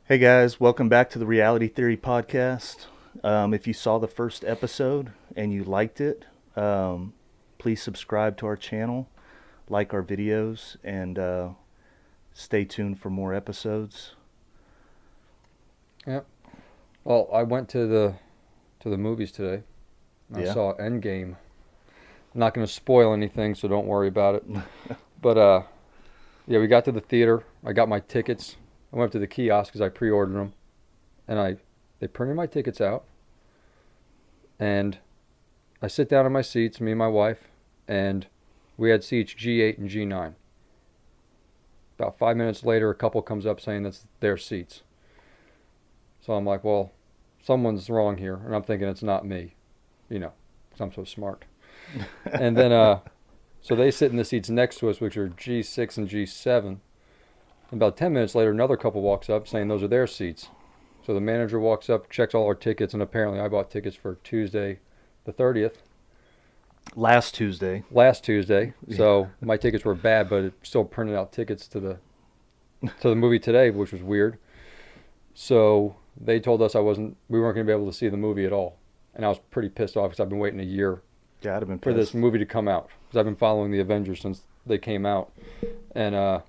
Hey guys, welcome back to the Reality Theory podcast. If you saw the first episode and you liked it, please subscribe to our channel, like our videos, and stay tuned for more episodes. Yep. Well, I went to the movies today. I Yeah. saw Endgame. I'm not going to spoil anything, so don't worry about it. But yeah, we got to the theater. I got my tickets. I went up to the kiosk because I pre-ordered them, and they printed my tickets out. And I sit down in my seats, me and my wife, and we had seats G8 and G9. About 5 minutes later, a couple comes up saying that's their seats. So I'm like, well, someone's wrong here, and I'm thinking it's not me, because I'm so smart. And then, so they sit in the seats next to us, which are G6 and G7. And about 10 minutes later, another couple walks up saying those are their seats. So the manager walks up, checks all our tickets, and apparently I bought tickets for Tuesday, the 30th, Last Tuesday. last Tuesday. Yeah. So my tickets were bad, but it still printed out tickets to the movie today, which was weird. So they told us we weren't going to be able to see the movie at all. And I was pretty pissed off because I've been waiting a year Yeah, I'd have been for this pissed. movie to come out because I've been following the Avengers since they came out. And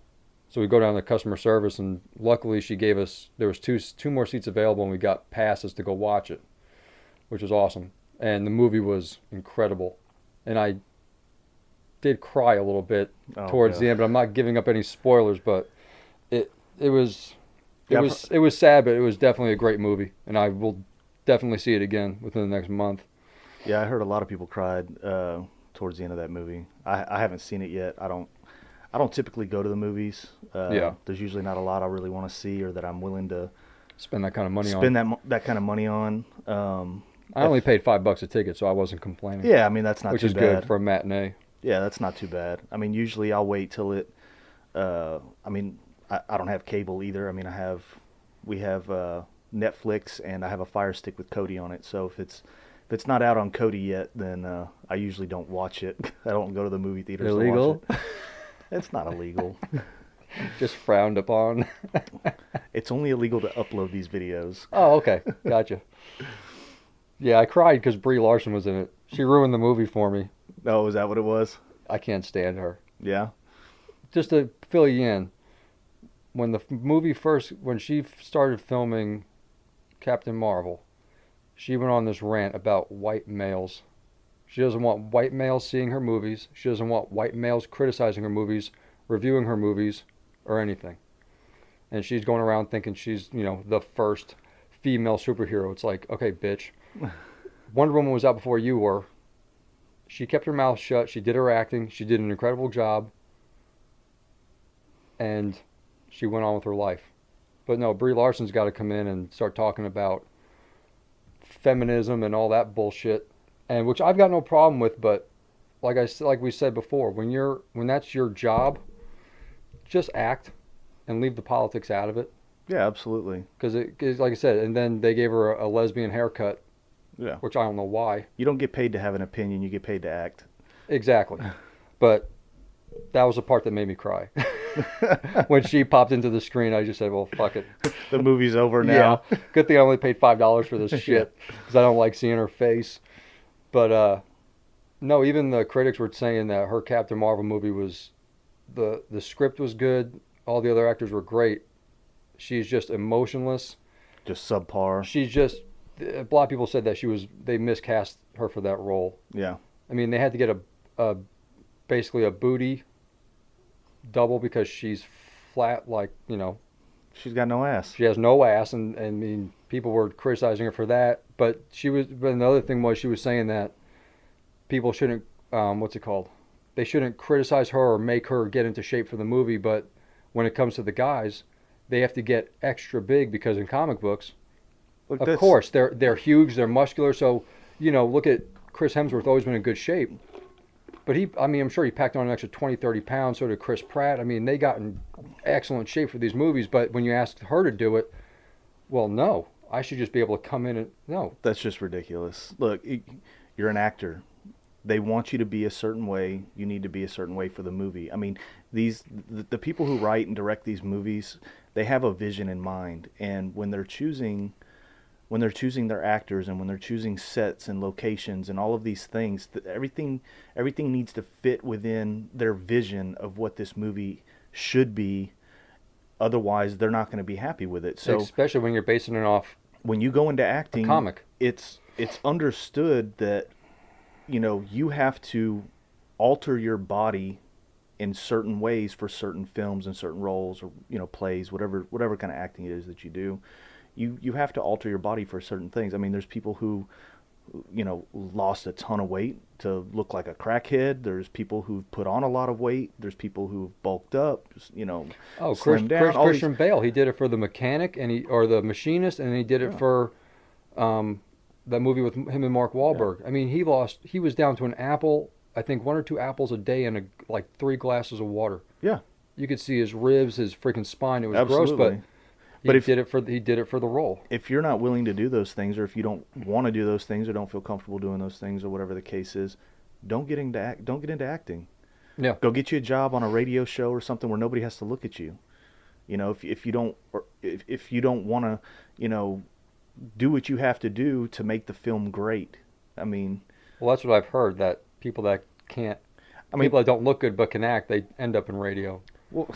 so we go down to customer service, and luckily there was two more seats available, and we got passes to go watch it, which was awesome. And the movie was incredible, and I did cry a little bit Oh, towards God. the end, but I'm not giving up any spoilers. But it was Yeah, I've it was sad, but it was definitely a great movie, and I will definitely see it again within the next month. yeah, I heard a lot of people cried towards the end of that movie. I haven't seen it yet. I don't typically go to the movies. Yeah, There's usually not a lot I really want to see or that I'm willing to spend that kind of money on. spend that kind of money on. I If only paid $5 a ticket, so I wasn't complaining, Yeah, I mean that's not which too is good bad. for a matinee. Yeah, that's not too bad. I mean, usually I'll wait till it. I mean, I don't have cable either. I mean, we have Netflix, and I have a Fire Stick with Cody on it. So if it's not out on Cody yet, then I usually don't watch it. I don't go to the movie theaters to watch it. Illegal, It's not illegal. just frowned upon. It's only illegal to upload these videos. Oh, okay, gotcha. Yeah, I cried because Brie Larson was in it. She ruined the movie for me. Oh, is that what it was? I can't stand her. Yeah. Just to fill you in, when she started filming Captain Marvel, she went on this rant about white males. She doesn't want white males seeing her movies. She doesn't want white males criticizing her movies, reviewing her movies, or anything. And she's going around thinking she's, the first female superhero. It's like, okay, bitch. Wonder Woman was out before you were. She kept her mouth shut. She did her acting. She did an incredible job. And she went on with her life. But no, Brie Larson's got to come in and start talking about feminism and all that bullshit, and which I've got no problem with. But like we said before, when that's your job, just act and leave the politics out of it. Yeah, absolutely. Because like I said, and then they gave her a lesbian haircut, Yeah. which I don't know why You don't get paid to have an opinion. You get paid to act. exactly. But that was the part that made me cry. When she popped into the screen, I just said, "Well, fuck it." The movie's over Yeah, now. good thing I only paid $5 for this Yeah. shit because I don't like seeing her face. But no, even the critics were saying that her Captain Marvel movie was the script was good. All the other actors were great. She's just emotionless. Just subpar. She's just a lot of people said that they miscast her for that role. Yeah. I mean, they had to get a basically a booty double because she's flat, like She's got no ass. she has no ass, and I mean, people were criticizing her for that. But another thing was she was saying that people shouldn't, what's it called? They shouldn't criticize her or make her get into shape for the movie. But when it comes to the guys, they have to get extra big because in comic books, Look, of course, they're huge, they're muscular. So look at Chris Hemsworth, always been in good shape. But I'm sure he packed on an extra 20, 30 pounds. So did Chris Pratt. I mean, they got in excellent shape for these movies. But when you ask her to do it, well, no. I should just be able to come in and no. that's just ridiculous. Look, you're an actor. They want you to be a certain way. You need to be a certain way for the movie. I mean, the people who write and direct these movies, they have a vision in mind, and when they're choosing their actors and when they're choosing sets and locations and all of these things, everything needs to fit within their vision of what this movie should be. Otherwise, they're not going to be happy with it. So Especially when you're basing it off when you go into a acting, comic. it's understood that you have to alter your body in certain ways for certain films and certain roles, or plays, whatever kind of acting it is that you do. You have to alter your body for certain things. I mean, there's people who lost a ton of weight to look like a crackhead. There's people who've put on a lot of weight. There's people who've bulked up, Oh, slimmed down. Christian Bale, he did it for the mechanic or the machinist, and he did it for that movie with him and Mark Wahlberg. Yeah. I mean, he was down to an apple, I think 1 or 2 apples a day, and like 3 glasses of water. Yeah, You could see his ribs, his freaking spine. It was absolutely. gross, but But he did it for the role. if you're not willing to do those things, or if you don't want to do those things, or don't feel comfortable doing those things, or whatever the case is, don't get into acting. Yeah. Go get you a job on a radio show or something where nobody has to look at you. If you don't, or if you don't want to, do what you have to do to make the film great. I mean, Well, that's what I've heard, that people that can't, people that don't look good but can act, they end up in radio. well,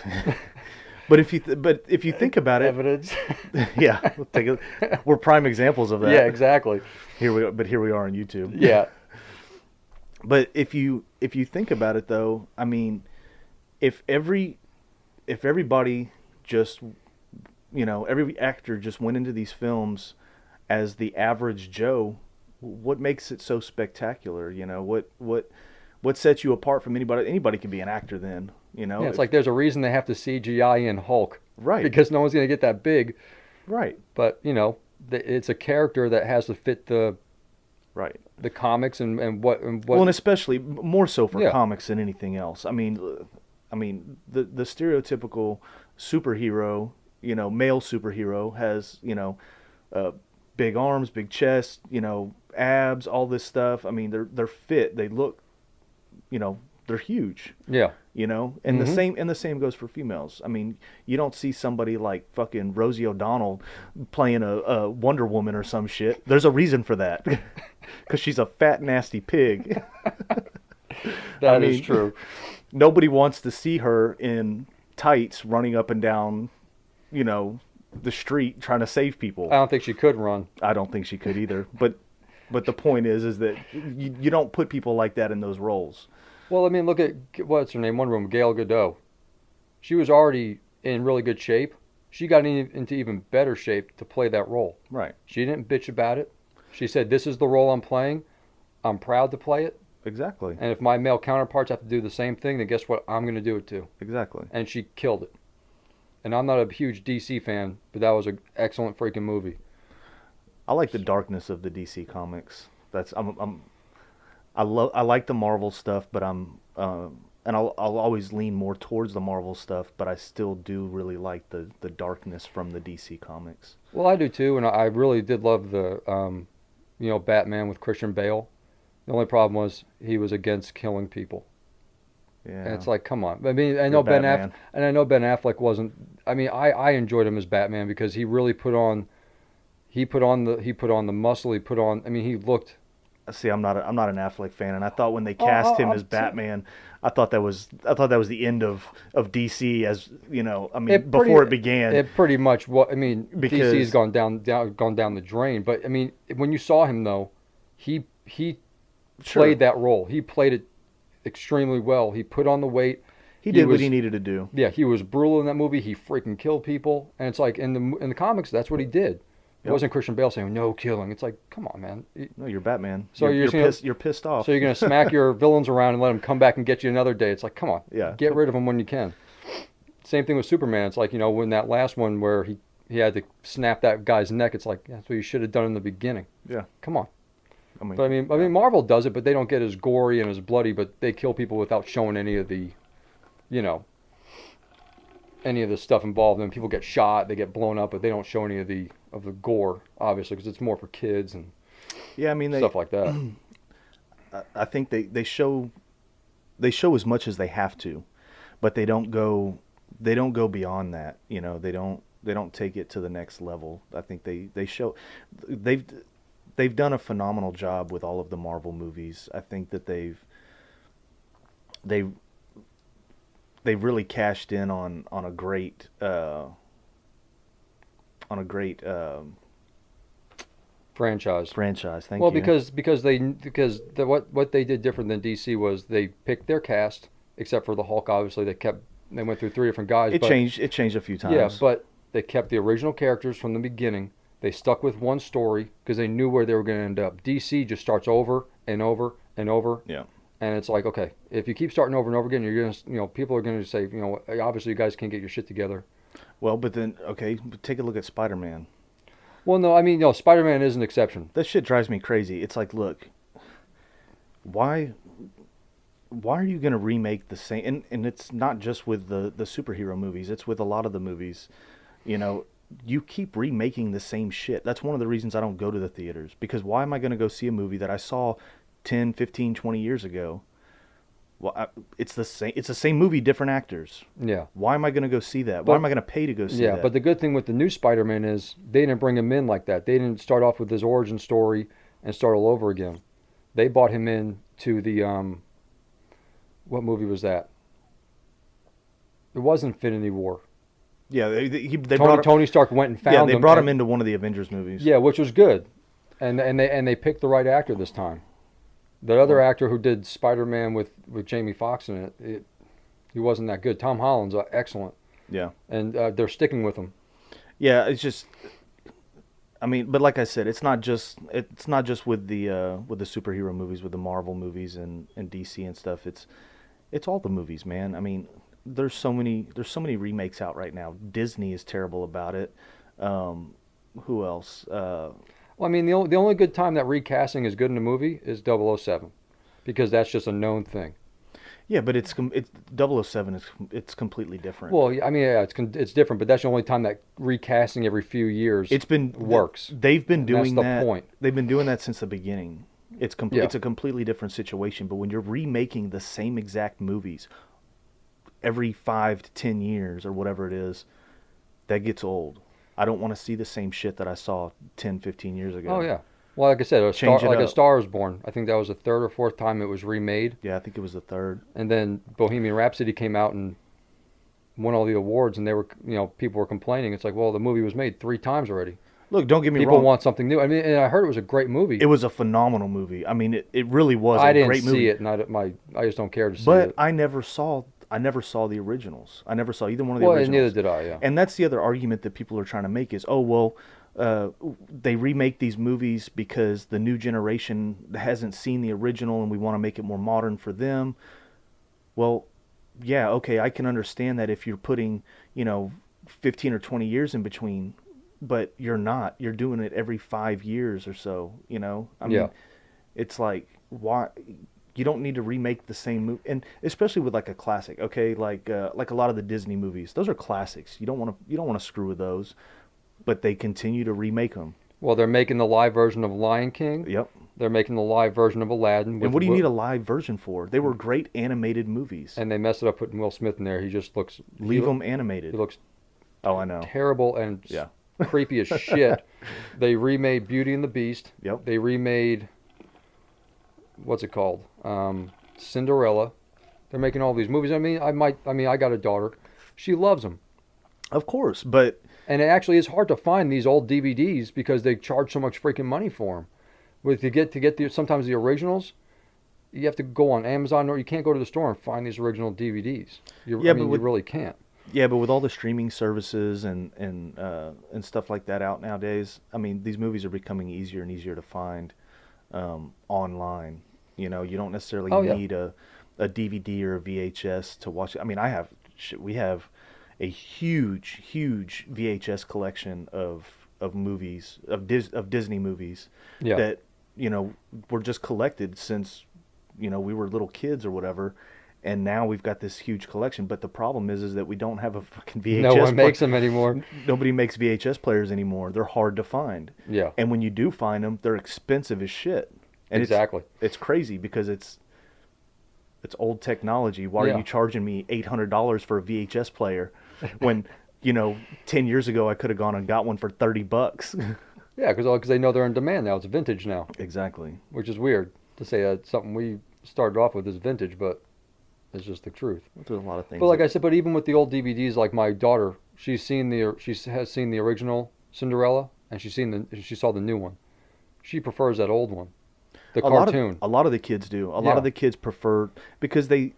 but if you think about it, Evidence. yeah, we're prime examples of that. Yeah, exactly. Here we are on YouTube. Yeah. But if you think about it, though, I mean, if everybody just, every actor just went into these films as the average Joe, what makes it so spectacular? What sets you apart from anybody? Anybody can be an actor then. Yeah, it's like there's a reason they have to CGI in Hulk. Right. Because no one's going to get that big. Right. But, it's a character that has to fit the Right. the comics and what. Well, and especially more so for Yeah. comics than anything else. I mean, the stereotypical superhero, male superhero has, big arms, big chest, abs, all this stuff. I mean, they're fit. They look, they're huge. Yeah. And the same goes for females. I mean, you don't see somebody like fucking Rosie O'Donnell playing a Wonder Woman or some shit. There's a reason for that, because she's a fat, nasty pig. That is true. Nobody wants to see her in tights running up and down, the street trying to save people. I don't think she could run. I don't think she could either. But the point is that you don't put people like that in those roles. Well, I mean, look at, what's her name, Wonder Woman, Gal Gadot. She was already in really good shape. She got into even better shape to play that role. Right. She didn't bitch about it. She said, this is the role I'm playing. I'm proud to play it. Exactly. And if my male counterparts have to do the same thing, then guess what? I'm going to do it too. Exactly. And she killed it. And I'm not a huge DC fan, but that was an excellent freaking movie. I like the darkness of the DC comics. I like the Marvel stuff, but and I'll always lean more towards the Marvel stuff, but I still do really like the darkness from the DC comics. Well, I do too, and I really did love the, Batman with Christian Bale. The only problem was he was against killing people. Yeah. And it's like, come on. I mean, I know Ben Affleck wasn't. I mean, I enjoyed him as Batman because he really put on the muscle. I mean, he looked. See, I'm not an Affleck fan, and I thought when they cast him as Batman, I thought that was the end of DC, as I mean, before it began. It pretty much Because DC's gone down the drain. But I mean, when you saw him though, he played that role. He played it extremely well. He put on the weight. He did what he needed to do. Yeah, he was brutal in that movie. He freaking killed people, and it's like in the comics, that's what he did. It wasn't Christian Bale saying no killing. It's like, come on, man. No, you're Batman. So you're pissed off. So you're gonna smack your villains around and let them come back and get you another day. It's like, come on. Yeah. Get rid of them when you can. Same thing with Superman. It's like, when that last one where he had to snap that guy's neck. It's like, that's what you should have done in the beginning. Yeah. Come on. But I mean, Marvel does it, but they don't get as gory and as bloody. But they kill people without showing any of the, any of the stuff involved. And people get shot, they get blown up, but they don't show any of the gore, obviously, because it's more for kids and yeah, I mean, stuff like that. I think they show as much as they have to, but they don't go beyond that. You know, they don't take it to the next level. I think they show they've they've done a phenomenal job with all of the Marvel movies. I think that they've they've really cashed in on a great on a great Franchise. franchise. Thank Well, you. what they did different than DC was they picked their cast, except for the Hulk. Obviously, they went through three different guys. But It changed a few yeah, times. but they kept the original characters from the beginning. They stuck with one story because they knew where they were going to end up. DC just starts over and over and over, Yeah. and it's like, okay, if you keep starting over and over again, you're gonna, people are going to say, obviously you guys can't get your shit together. Well, but then okay, take a look at Spider-Man. Well, no, I mean, Spider-Man is an exception. That shit drives me crazy. It's like, look, why are you going to remake the same, and it's not just with the superhero movies, it's with a lot of the movies. You know, you keep remaking the same shit. That's one of the reasons I don't go to the theaters, because why am I going to go see a movie that I saw 10, 15, 20 years ago? Well, it's the same movie, different actors. Yeah. Why am I going to go see that? Why But am I going to pay to go see yeah, that? but the good thing with the new Spider-Man is they didn't bring him in like that. They didn't start off with his origin story and start all over again. They brought him in to the what movie was that? It was Infinity War. Yeah, they brought Tony Stark went and found yeah, him. they brought him into one of the Avengers movies. Yeah, which was good, and they picked the right actor this time. The other actor who did Spider-Man with Jamie Foxx in it, he wasn't that good. Tom Holland's excellent, Yeah. and they're sticking with him. Yeah, it's just, I mean, but like I said, it's not just with the superhero movies, with the Marvel movies and DC and stuff. It's all the movies, man. I mean, there's so many remakes out right now. Disney is terrible about it. Who else? Well, I mean, the only good time that recasting is good in a movie is 007, because that's just a known thing. Yeah, but it's 007 is it's completely different. Well, I mean, yeah, it's different, but that's the only time that recasting every few years It's been works. They've been doing That's the that. point. They've been doing that since the beginning. Yeah. It's a completely different situation. But when you're remaking the same exact movies every 5 to 10 years or whatever it is, that gets old. I don't want to see the same shit that I saw 10, 15 years ago. Oh yeah. Well, like I said, Change it A up. Star is Born. I think that was the third or fourth time it was remade, Yeah, I think it was the third. and then Bohemian Rhapsody came out and won all the awards, and they were, people were complaining. It's like, well, the movie was made 3 times already. Look, don't get me People wrong. want something new. I mean, and I heard it was a great movie. It was a phenomenal movie. I mean, it really was I a didn't great see movie. it, and I just don't care to see But it. I never saw the originals. I never saw either one of the Well, and originals. neither did I. Yeah. And that's the other argument that people are trying to make is, oh, well, they remake these movies because the new generation hasn't seen the original and we want to make it more modern for them. Well, yeah, okay, I can understand that if you're putting, 15 or 20 years in between, but you're not. You're doing it every 5 years or so, I mean, Yeah. it's like, why? You don't need to remake the same movie, and especially with like a classic, okay, like a lot of the Disney movies. Those are classics. You don't want to screw with those, but they continue to remake them. Well, they're making the live version of Lion King. Yep. They're making the live version of Aladdin. And what do you need a live version for? They were great animated movies. And they messed it up putting Will Smith in there. He just looks. Leave him He animated. looks Oh, I know. terrible and Yeah. creepy as shit. They remade Beauty and the Beast. Yep. They remade, what's it called? Cinderella. They're making all these movies. I mean, I got a daughter. She loves them. Of course, but And it actually is hard to find these old DVDs because they charge so much freaking money for them. To get sometimes the originals, you have to go on Amazon, or you can't go to the store and find these original DVDs. You really can't. yeah, but with all the streaming services and stuff like that out nowadays, I mean, these movies are becoming easier and easier to find online. You don't necessarily Oh, yeah. need a DVD or a VHS to watch it. I mean, we have a huge VHS collection of movies of Disney movies Yeah. that were just collected since we were little kids or whatever, and now we've got this huge collection. But the problem is that we don't have a fucking VHS. No one makes them anymore. Nobody makes VHS players anymore. They're hard to find. Yeah. And when you do find them, they're expensive as shit. And Exactly. it's crazy because it's old technology. Why are Yeah. you charging me $800 for a VHS player when, 10 years ago I could have gone and got one for $30? Yeah, because they know they're in demand now. It's vintage now, Exactly. which is weird to say that something we started off with is vintage, but it's just the truth. There's a lot of But things like that I said, but even with the old DVDs, like my daughter, she has seen the original Cinderella, and she saw the new one. She prefers that old one, the cartoon. a lot of the kids do. A lot of Yeah, the kids prefer because they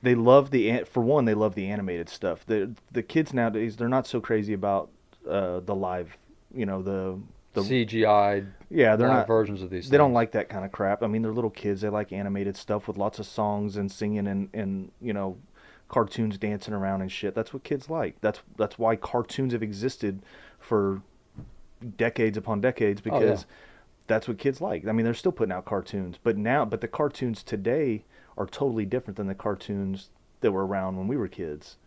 love for one they love the animated stuff. The kids nowadays they're not so crazy about the live, the CGI yeah, they're live not versions of these they don't things. like that kind of crap. I mean, they're little kids. They like animated stuff with lots of songs and singing and cartoons dancing around and shit. That's what kids like. That's why cartoons have existed for decades upon decades Oh yeah, because that's what kids like. I mean, they're still putting out cartoons, but the cartoons today are totally different than the cartoons that were around when we were kids.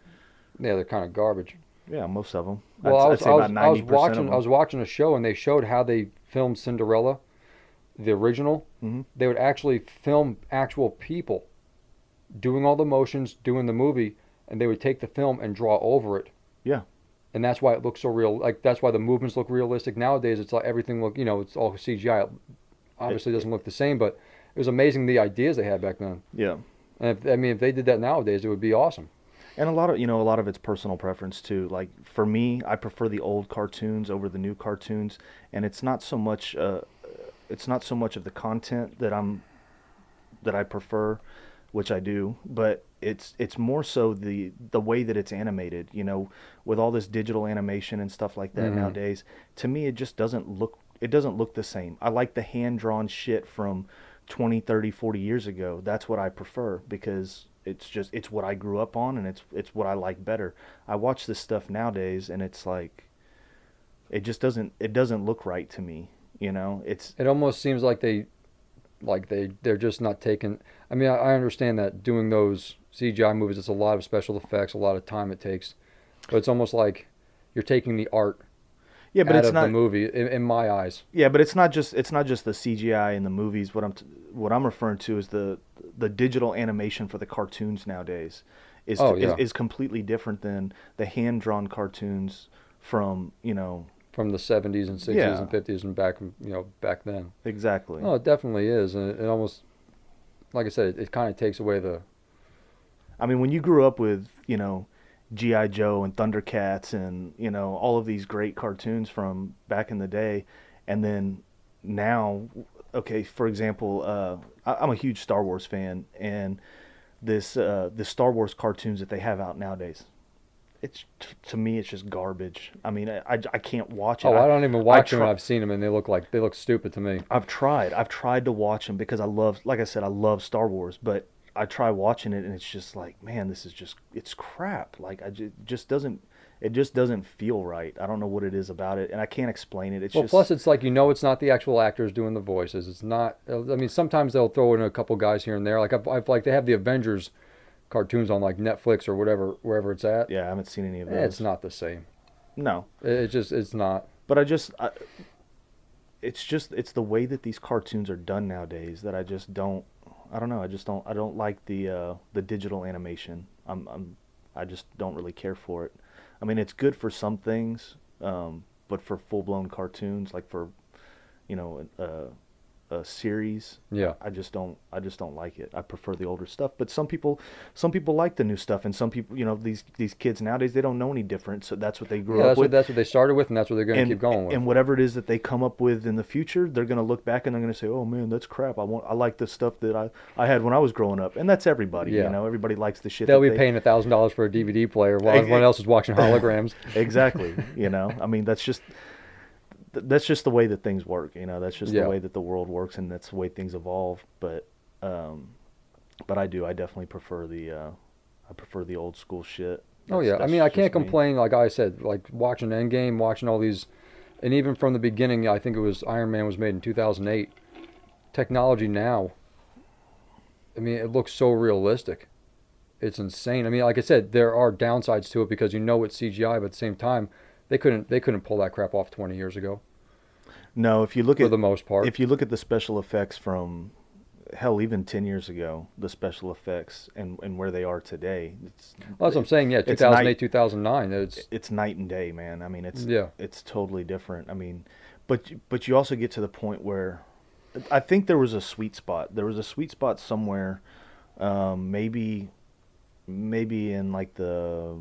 yeah, they're kind of garbage. Yeah, most of them. Well, I'd say about I was 90% of watching I them. was watching a show and they showed how they filmed Cinderella, the original. Hmm. They would actually film actual people doing all the motions, doing the movie, and they would take the film and draw over it. Yeah. And that's why it looks so real. Like that's why the movements look realistic. Nowadays, it's like everything it's all CGI. It obviously It, doesn't look the same, but it was amazing the ideas they had back then. yeah. And if they did that nowadays, it would be awesome. And a lot of it's personal preference too. Like for me, I prefer the old cartoons over the new cartoons, and it's not so much of the content that I prefer, which I do, but it's more so the way that it's animated, with all this digital animation and stuff like that Hmm. nowadays. To me, it doesn't look the same. I like the hand-drawn shit from 20, 30, 40 years ago. That's what I prefer because it's what I grew up on and it's what I like better. I watch this stuff nowadays and it's like it doesn't look right to me, It's It almost seems like they're just not taking. I mean, I understand that doing those CGI movies, it's a lot of special effects, a lot of time it takes, but it's almost like you're taking the art yeah, but out it's of the not movie in my eyes. Yeah, but it's not just the CGI in the movies. What I'm referring to is the digital animation for the cartoons nowadays Oh yeah, is completely different than the hand drawn cartoons from from the 70s and 60s yeah, and 50s and back then. exactly. Oh, it definitely is, and it almost, like I said, it kind of takes away the. I mean, when you grew up with GI Joe and Thundercats and all of these great cartoons from back in the day, and then now, okay, for example, I'm a huge Star Wars fan, and the Star Wars cartoons that they have out nowadays, to me it's just garbage. I mean, I can't watch it. Oh, I don't even I watch them, try and I've seen them, and they look stupid to me. I've tried to watch them because like I said, I love Star Wars, but I try watching it and it's just like, man, it's crap. Like it just doesn't feel right. I don't know what it is about it, and I can't explain it. It's Well, just plus it's like it's not the actual actors doing the voices. It's not. I mean, sometimes they'll throw in a couple guys here and there. Like I've like they have the Avengers cartoons on like Netflix or whatever wherever it's at. yeah, I haven't seen any of It's those. not the same. No, It's not. but it's the way that these cartoons are done nowadays that I don't know. I don't like the digital animation. I just don't really care for it. I mean, it's good for some things, but for full-blown cartoons, like for a series, Yeah. I just don't like it. I prefer the older stuff. But some people like the new stuff, and some people, these kids nowadays, they don't know any different, so that's what they grew Yeah, up with. that's what they started with, and that's what they're going to And keep going with. and whatever it is that they come up with in the future, they're gonna look back and they're gonna say, "Oh man, that's crap. I like the stuff that I had when I was growing up." And that's everybody, Yeah. Everybody likes the shit They'll that be they paying $1,000 for a DVD player while Ex- everyone else is watching holograms. exactly. I mean, that's just the way that things work. That's just the Yeah. way that the world works, and that's the way things evolve. But I definitely prefer the old school shit. Oh That's yeah, I that's mean I can't just me. complain. Like I said, like watching Endgame, watching all these, and even from the beginning, I think it was Iron Man was made in 2008. Technology now, I mean, it looks so realistic. It's insane. I mean, like I said, there are downsides to it because it's CGI, but at the same time, they couldn't pull that crap off 20 years ago. No, for the most part. if you look at the special effects from hell, even 10 years ago, the special effects and where they are today, Well, that's what I'm saying. Yeah, it's night 2008, 2009. it's night and day, man. I mean, Yeah. it's totally different. I mean, but you also get to the point where I think there was a sweet spot. There was a sweet spot somewhere, maybe in like the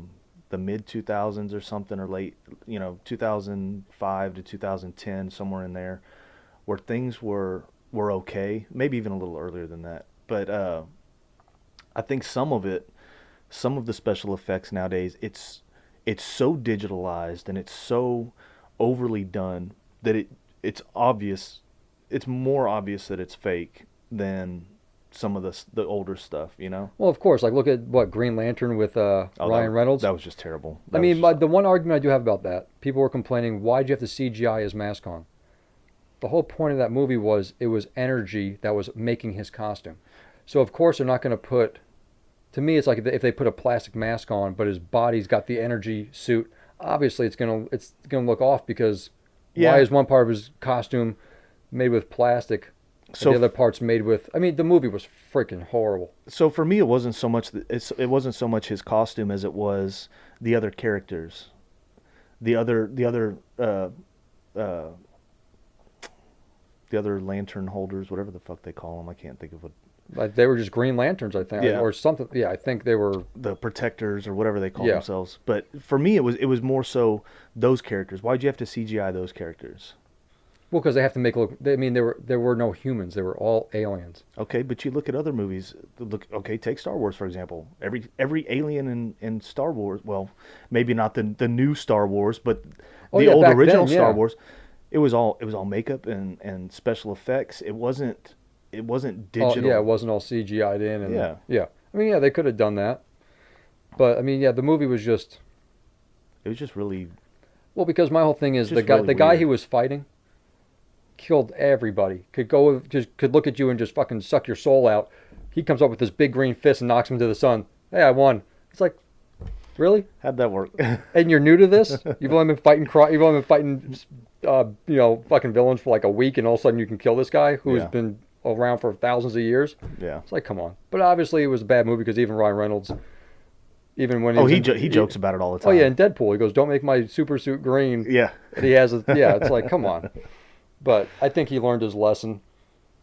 mid 2000s or something, or late, 2005 to 2010, somewhere in there, where things were okay. Maybe even a little earlier than that. But I think some of the special effects nowadays, it's so digitalized and it's so overly done that it's obvious. It's more obvious that it's fake than some of the older stuff. Well, of course. Like, look at what Green Lantern with Oh, Ryan Reynolds. that was just terrible. I mean, the one argument I do have about that, people were complaining, why'd you have to CGI his mask on? The whole point of that movie was it was energy that was making his costume. So of course they're not going to put. To me, it's like if they put a plastic mask on, but his body's got the energy suit. Obviously, it's gonna look off because why is one part of his costume made with plastic, and the other part's made with? I mean, the movie was freaking horrible. So for me, it wasn't so much it wasn't so much his costume as it was the other characters, uh, uh, the other lantern holders, whatever the fuck they call them. I can't think of what. Like they were just Green Lanterns, I think, Yeah. or something. Yeah, I think they were. The protectors or whatever they call Yeah. themselves. But for me, it was more so those characters. Why'd you have to CGI those characters? Well, because they have to make look. I mean, there were no humans. They were all aliens. Okay, but you look at other movies. Okay, take Star Wars for example. Every alien in Star Wars. Well, maybe not the new Star Wars, but Oh, the yeah, old back original then, Star yeah. Wars. It was all makeup and special effects. It wasn't Oh, digital. yeah, it wasn't all CGI'd in, and Yeah. yeah. I mean, yeah, they could have done that, but I mean, yeah, the movie was just It was just really well because my whole thing is Just the really guy weird. he was fighting killed everybody. Could look at you and just fucking suck your soul out. He comes up with this big green fist and knocks him to the sun. Hey, I won. It's like, really? how'd that work? And you're new to this? You've only been fighting. You've only been fighting, fucking villains for like a week, and all of a sudden you can kill this guy who's Yeah. been around for thousands of years. Yeah. It's like, come on. But obviously, it was a bad movie because even Ryan Reynolds, even when he Oh, was he jokes about it all the Oh time. yeah, in Deadpool, he goes, "Don't make my super suit green." Yeah. And he has a yeah. It's like, come on. But I think he learned his lesson.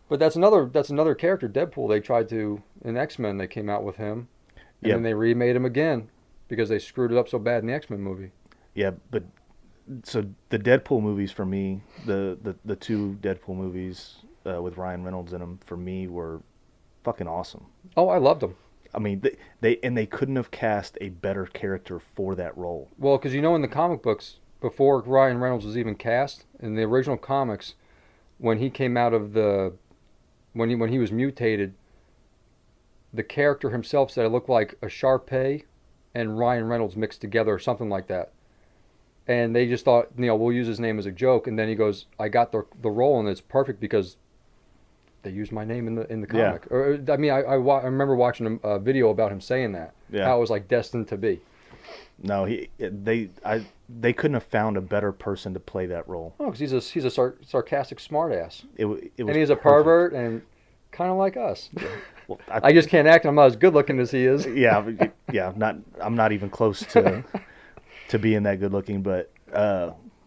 But that's another character, Deadpool. They tried to in X-Men. They came out with him, and Yeah. then they remade him again because they screwed it up so bad in the X-Men movie. Yeah, but so the Deadpool movies for me, the two Deadpool movies with Ryan Reynolds in them for me were fucking awesome. Oh, I loved him. I mean, they couldn't have cast a better character for that role. Well, because in the comic books, before Ryan Reynolds was even cast, in the original comics, when he came out of when he was mutated, the character himself said it looked like a Shar-Pei and Ryan Reynolds mixed together or something like that. And they just thought, we'll use his name as a joke. And then he goes, I got the role, and it's perfect because they used my name in the Yeah. comic. Or I mean, I remember watching a video about him saying that. Yeah. How it was like destined to be. No, they couldn't have found a better person to play that role. Oh, because he's a sarcastic smartass. It was And he's a perfect. pervert and kind of like us. Well, I just can't act. I'm not as good looking as he is. yeah, yeah. I'm not even close to being that good looking, but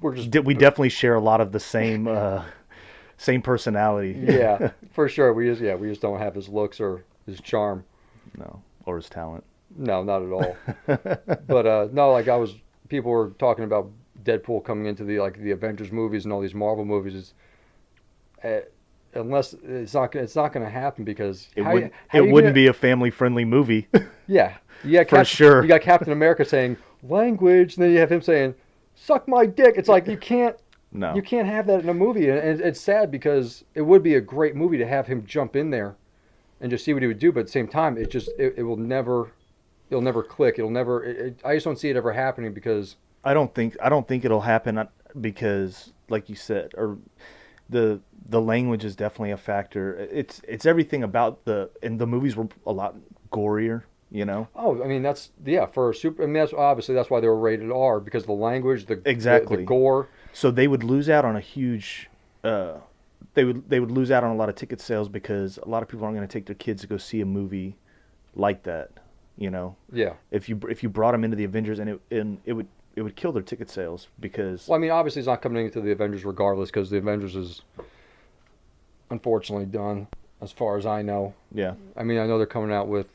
We're just we definitely share a lot of the same personality. yeah, for sure. We just don't have his looks or his charm. No, or his talent. No, not at all. But no, people were talking about Deadpool coming into the Avengers movies and all these Marvel movies. Unless it's not going to happen because It how wouldn't. you It wouldn't gonna- be a family-friendly movie. Yeah, you got sure. You got Captain America saying language, and then you have him saying "suck my dick." It's like you can't No. have that in a movie, and it's sad because it would be a great movie to have him jump in there and just see what he would do. But at the same time, it will never, it'll never click. It'll never. I just don't see it ever happening because I don't think it'll happen because, like you said, or the language is definitely a factor. It's everything about and the movies were a lot gorier, oh, I mean that's for a super. I mean that's why they were rated R because of the language, the Exactly. the gore. So they would lose out on a huge uh, they would lose out on a lot of ticket sales because a lot of people aren't going to take their kids to go see a movie like that. You know, Yeah. if you brought them into the Avengers and it would kill their ticket sales because Well, I mean, obviously it's not coming into the Avengers regardless because the Avengers is unfortunately done, as far as I know. yeah. I mean, I know they're coming out with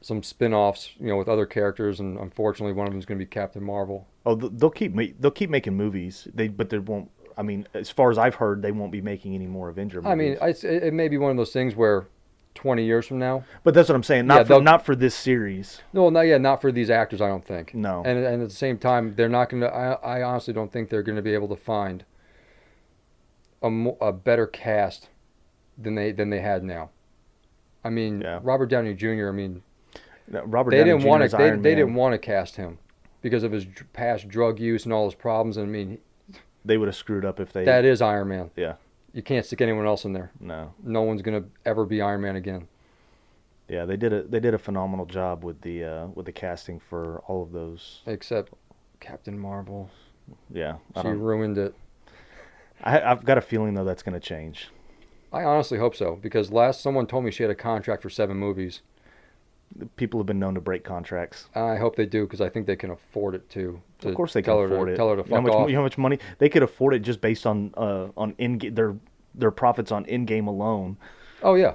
some spin-offs, with other characters, and unfortunately one of them is going to be Captain Marvel. Oh, they'll keep making movies. But they won't. I mean, as far as I've heard, they won't be making any more Avenger I mean, movies. it may be one of those things where 20 years from now. But that's what I'm saying. Yeah, Not for this series. No, not yeah, not for these actors, I don't think. No. And at the same time, they're not going to. I honestly don't think they're going to be able to find a better cast than they had now. I mean, Yeah. Robert Downey Jr. I mean, No, Robert they Downey didn't Jr. want as to. They Iron Man. didn't want to cast him because of his past drug use and all his problems. And I mean, They would have screwed up if they. that is Iron Man. Yeah. You can't stick anyone else in there. No. No one's going to ever be Iron Man again. Yeah, they did a phenomenal job with the casting for all of those. Except Captain Marvel. Yeah. She ruined it. I've got a feeling though that's going to change. I honestly hope so because someone told me she had a contract for 7 movies. People have been known to break contracts. I hope they do because I think they can afford it too. Of course they can afford it. Tell her to You know fuck off. how much money they could afford it just based on their profits on in-game alone. Oh yeah,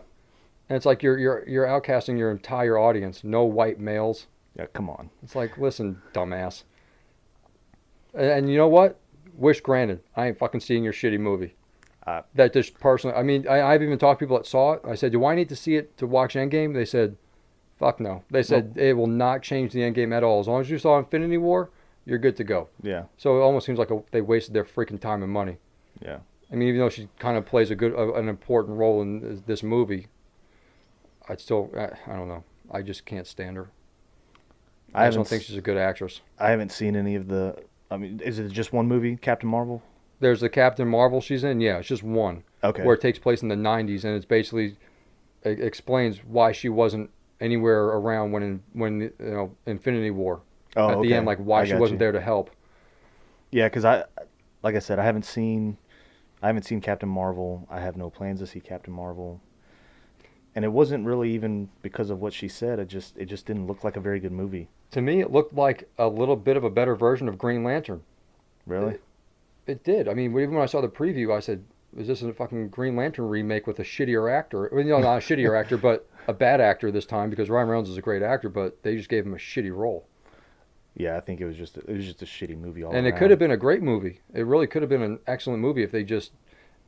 and it's like you're outcasting your entire audience. No white males. Yeah, come on. It's like, listen, dumbass. And you know what? Wish granted. I ain't fucking seeing your shitty movie. That just personally. I mean, I've even talked to people that saw it. I said, do I need to see it to watch Endgame? They said, fuck no. They said it will not change the Endgame at all. As long as you saw Infinity War, you're good to go. Yeah. So it almost seems like they wasted their freaking time and money. Yeah. I mean, even though she kind of plays an important role in this movie, I don't know. I just can't stand her. I just don't think she's a good actress. I haven't seen any of the. I mean, is it just one movie, Captain Marvel? There's the Captain Marvel she's in. Yeah, it's just one. Okay. Where it takes place in the 90s, and it's basically it explains why she wasn't anywhere around when Infinity War. At the end, like why she wasn't there to help. Yeah, because like I said, I haven't seen Captain Marvel. I have no plans to see Captain Marvel. And it wasn't really even because of what she said. It just didn't look like a very good movie. To me, it looked like a little bit of a better version of Green Lantern. Really? It did. I mean, even when I saw the preview, I said, "Is this a fucking Green Lantern remake with a shittier actor?" Well, not a shittier actor, but a bad actor this time because Ryan Reynolds is a great actor, but they just gave him a shitty role. Yeah, I think it was just a shitty movie all around. And it could have been a great movie. It really could have been an excellent movie if they just.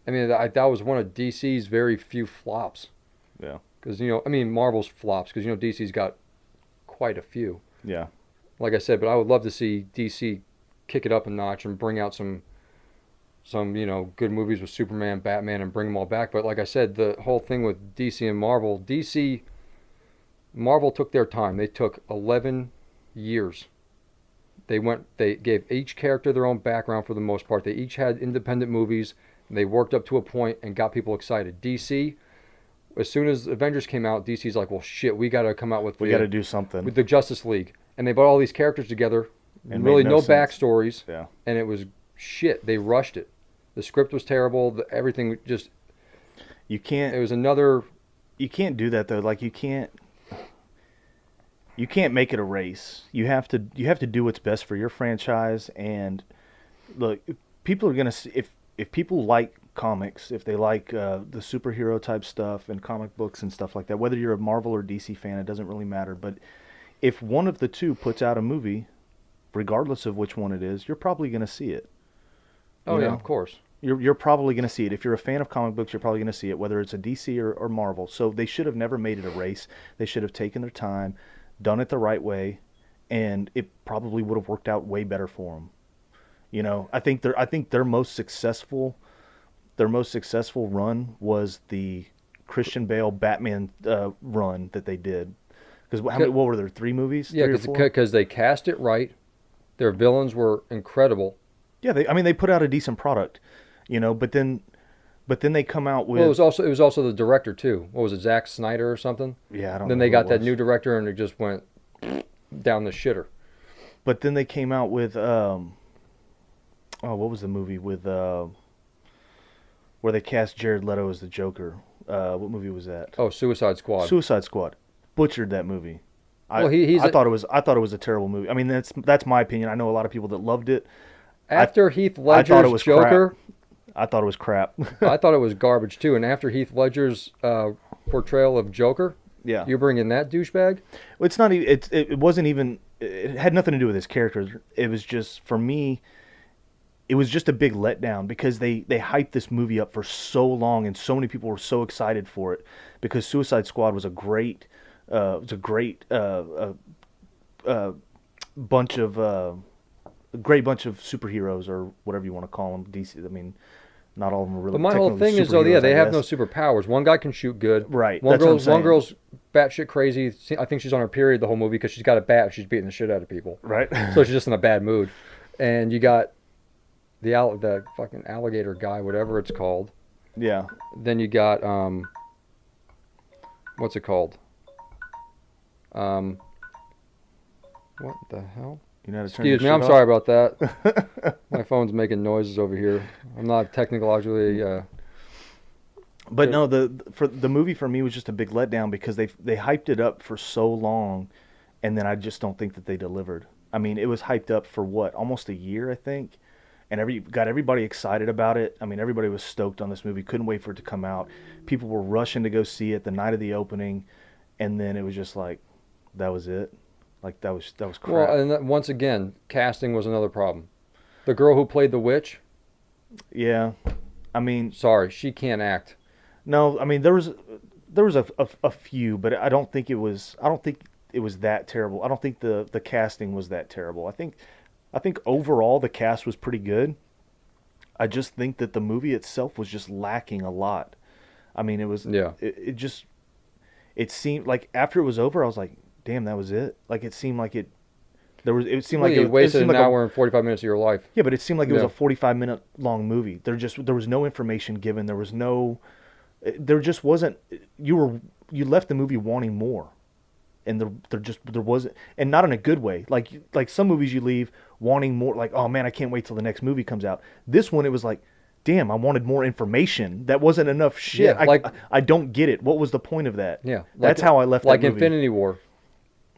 I mean, that was one of DC's very few flops. Yeah. Because Marvel's flops because DC's got quite a few. Yeah. Like I said, but I would love to see DC kick it up a notch and bring out some good movies with Superman, Batman, and bring them all back. But like I said, the whole thing with DC and Marvel took their time. They took 11 years. They gave each character their own background for the most part. They each had independent movies. And they worked up to a point and got people excited. DC, as soon as Avengers came out, DC's like, well, shit, we got to come out with we got to do something with the Justice League, and they brought all these characters together, and really made no sense. backstories, Yeah. and it was shit. They rushed it. The script was terrible. Everything just. You can't. It was another. You can't do that though. Like you can't make it a race. You have to do what's best for your franchise. And look, people are gonna see if people like comics, if they like the superhero type stuff and comic books and stuff like that. Whether you're a Marvel or DC fan, it doesn't really matter. But if one of the two puts out a movie, regardless of which one it is, you're probably gonna see it. Oh yeah, of course. You're probably going to see it. If you're a fan of comic books, you're probably going to see it, whether it's a DC or Marvel. So they should have never made it a race. They should have taken their time, done it the right way, and it probably would have worked out way better for them. I think their most successful run was the Christian Bale Batman run that they did. Because what were there, 3 movies? Yeah, because they cast it right. Their villains were incredible. Yeah, they put out a decent product. But then they come out with. Well, it was also the director too. What was it, Zack Snyder or something? Yeah, I don't know. Then they got that new director, and it just went down the shitter. But then they came out with what was the movie with where they cast Jared Leto as the Joker. What movie was that? Oh, Suicide Squad. Suicide Squad. Butchered that movie. Well, he's I thought it was a terrible movie. I mean, that's my opinion. I know a lot of people that loved it. after Heath I thought it Ledger's was Joker. crap. I thought it was crap. I thought it was garbage too. And after Heath Ledger's portrayal of Joker, Yeah. you're bringing that douchebag. Well, it's not even. It wasn't even. It had nothing to do with his character. It was just for me. It was just a big letdown because they hyped this movie up for so long and so many people were so excited for it because Suicide Squad was a great bunch of a great bunch of superheroes or whatever you want to call them. DC. I mean, not all of them are really. But my whole technically thing is though, yeah, superheroes, they I have no guess. superpowers. One guy can shoot good. Right. One That's what I'm girl's one saying. girl's batshit crazy. I think she's on her period the whole movie because she's got a bat. And she's beating the shit out of people. Right. So she's just in a bad mood. And you got the fucking alligator guy, whatever it's called. Yeah. Then you got what's it called? What the hell? You know how to turn Excuse me, your I'm shit sorry about that. My phone's making noises over here. I'm not technologically. But no, the movie for me was just a big letdown because they hyped it up for so long, and then I just don't think that they delivered. I mean, it was hyped up for what, almost a year, I think, and got everybody excited about it. I mean, everybody was stoked on this movie, couldn't wait for it to come out. People were rushing to go see it the night of the opening, and then it was just like, that was it. Like that was crap. Well, and once again, casting was another problem. The girl who played the witch, Yeah, I mean, sorry, she can't act. no, I mean there was a few, but I don't think it was that terrible. I don't think the casting was that terrible. I think overall the cast was pretty good. I just think that the movie itself was just lacking a lot. I mean, Yeah. it seemed like after it was over, I was like, damn, that was it. Like it seemed like it seemed Well, like you it wasted seemed an like hour and 45 minutes of your life. yeah, but it seemed like it was Yeah. a 45-minute long movie. There was no information given. There just wasn't. You left the movie wanting more, and there wasn't, and not in a good way. Like some movies you leave wanting more. Like, oh man, I can't wait till the next movie comes out. This one, it was like, damn, I wanted more information. That wasn't enough shit. Yeah, I don't get it. What was the point of that? Yeah, That's how I left like that movie. Infinity War.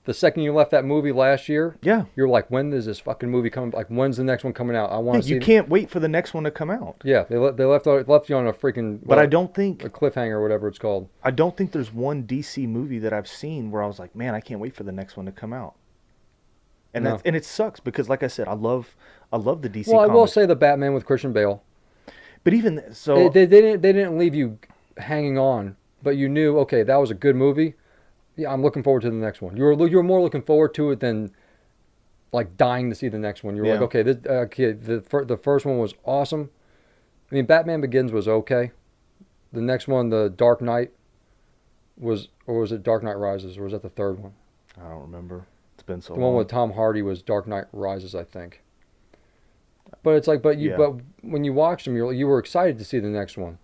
The second you left that movie last year, Yeah. you're like, when is this fucking movie coming? Like, when's the next one coming out? I want Yeah, to see. you can't wait for the next one to come out. Yeah, they left you on a freaking. But I don't think a cliffhanger or whatever it's called. I don't think there's one DC movie that I've seen where I was like, man, I can't wait for the next one to come out. And No. and it sucks because, like I said, I love the DC. Well, I will comics. say the Batman with Christian Bale. But even so, They didn't leave you hanging on, but you knew, okay, that was a good movie. Yeah, I'm looking forward to the next one. You were more looking forward to it than like dying to see the next one. You were like, Yeah. okay, the first one was awesome. I mean, Batman Begins was okay. The next one, The Dark Knight, or was it Dark Knight Rises, or was that the third one? I don't remember. It's been so The long. one with Tom Hardy was Dark Knight Rises, I think. But it's like, Yeah. but when you watched them, you were excited to see the next one.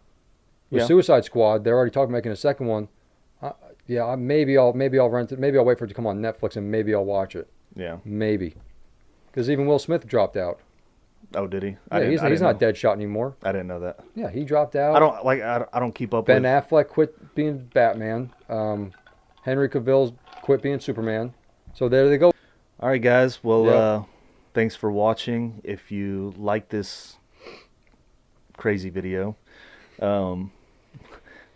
With Yeah. Suicide Squad, they're already talking about making a second one. Yeah, maybe I'll rent it. Maybe I'll wait for it to come on Netflix, and maybe I'll watch it. Yeah. Maybe, because even Will Smith dropped out. Oh, did he? Yeah, he's not Deadshot anymore. I didn't know that. Yeah, he dropped out. I don't keep up Ben with. Affleck quit being Batman. Henry Cavill's quit being Superman. So there they go. All right, guys. Well, Yeah. thanks for watching. If you like this crazy video,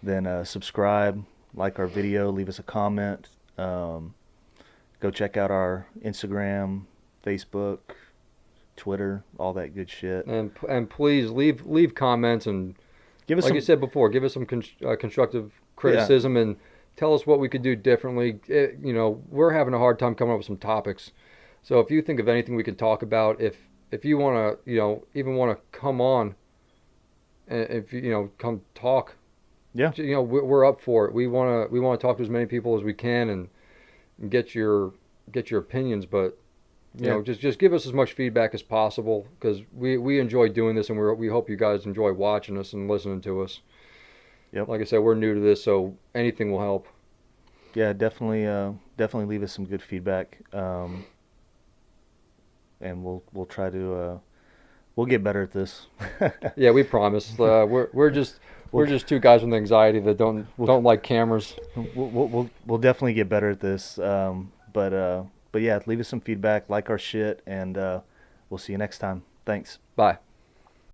then subscribe, like our video, leave us a comment. Go check out our Instagram, Facebook, Twitter, all that good shit. And please leave comments and Give us like some. you said before, give us some constructive criticism and tell us what we could do differently. We're having a hard time coming up with some topics. So if you think of anything we can talk about, if you want to, even want to come on, if come talk, Yeah. we're up for it. We want to talk to as many people as we can and get your opinions, but just give us as much feedback as possible because we enjoy doing this and we hope you guys enjoy watching us and listening to us. Yep. Like I said, we're new to this, so anything will help. Yeah, definitely leave us some good feedback. And we'll try to we'll get better at this. Yeah, we promise. We're just two guys with anxiety that don't like cameras. We'll definitely get better at this. But yeah, leave us some feedback, like our shit, and we'll see you next time. Thanks. Bye.